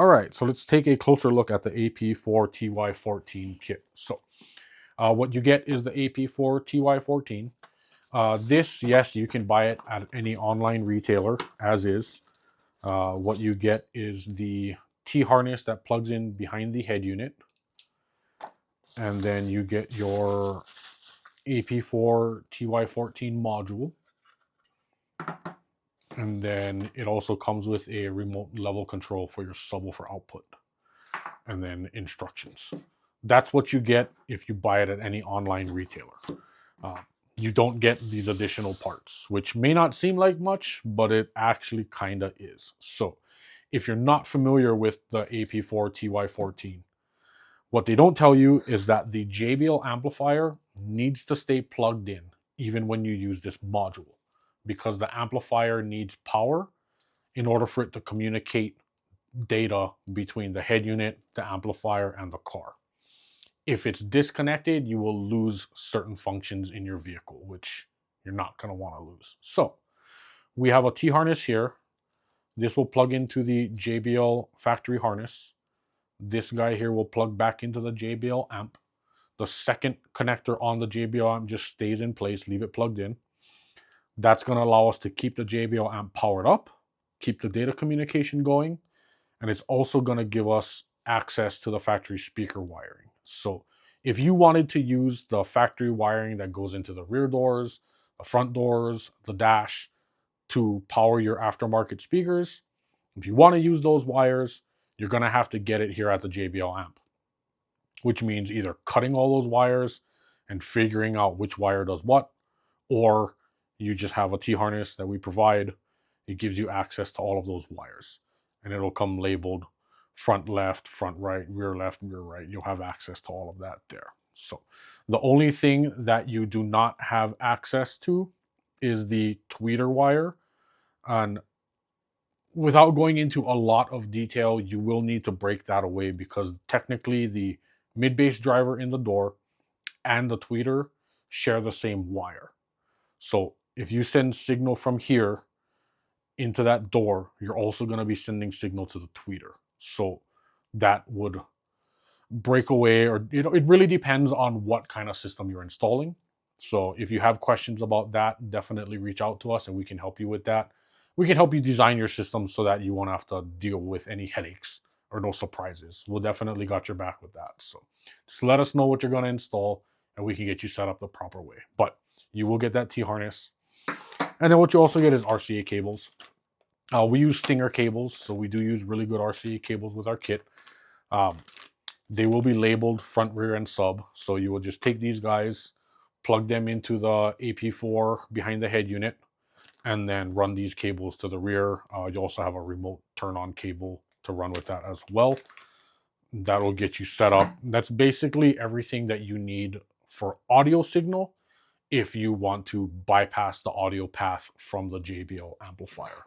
All right, so let's take a closer look at the AP4TY14 kit. So what you get is the AP4TY14. This, yes, you can buy it at any online retailer, as is. What you get is the T-harness that plugs in behind the head unit. And then you get your AP4TY14 module. And then it also comes with a remote level control for your subwoofer output. And then instructions. That's what you get if you buy it at any online retailer. You don't get these additional parts, which may not seem like much, but it actually kind of is. So if you're not familiar with the AP4TY14, what they don't tell you is that the JBL amplifier needs to stay plugged in even when you use this module, because the amplifier needs power in order for it to communicate data between the head unit, the amplifier, and the car. If it's disconnected, you will lose certain functions in your vehicle, which you're not going to want to lose. So we have a T-harness here. This will plug into the JBL factory harness. This guy here will plug back into the JBL amp. The second connector on the JBL amp just stays in place, leave it plugged in. That's going to allow us to keep the JBL amp powered up, keep the data communication going, and it's also going to give us access to the factory speaker wiring. So if you wanted to use the factory wiring that goes into the rear doors, the front doors, the dash to power your aftermarket speakers, if you want to use those wires, you're going to have to get it here at the JBL amp, which means either cutting all those wires and figuring out which wire does what, or you just have a T-harness that we provide. It gives you access to all of those wires, and it'll come labeled front left, front right, rear left, rear right. You'll have access to all of that there. So the only thing that you do not have access to is the tweeter wire. And without going into a lot of detail, you will need to break that away, because technically the mid-bass driver in the door and the tweeter share the same wire. So if you send signal from here into that door, you're also going to be sending signal to the tweeter. So that would break away, or it really depends on what kind of system you're installing. So if you have questions about that, definitely reach out to us and we can help you with that. We can help you design your system so that you won't have to deal with any headaches or no surprises. We'll definitely got your back with that. So just let us know what you're going to install and we can get you set up the proper way. But you will get that T-harness. And then what you also get is RCA cables. We use Stinger cables, so we do use really good RCA cables with our kit. They will be labeled front, rear, and sub. So you will just take these guys, plug them into the AP4 behind the head unit, and then run these cables to the rear. You also have a remote turn-on cable to run with that as well. That will get you set up. That's basically everything that you need for audio signal if you want to bypass the audio path from the JBL amplifier.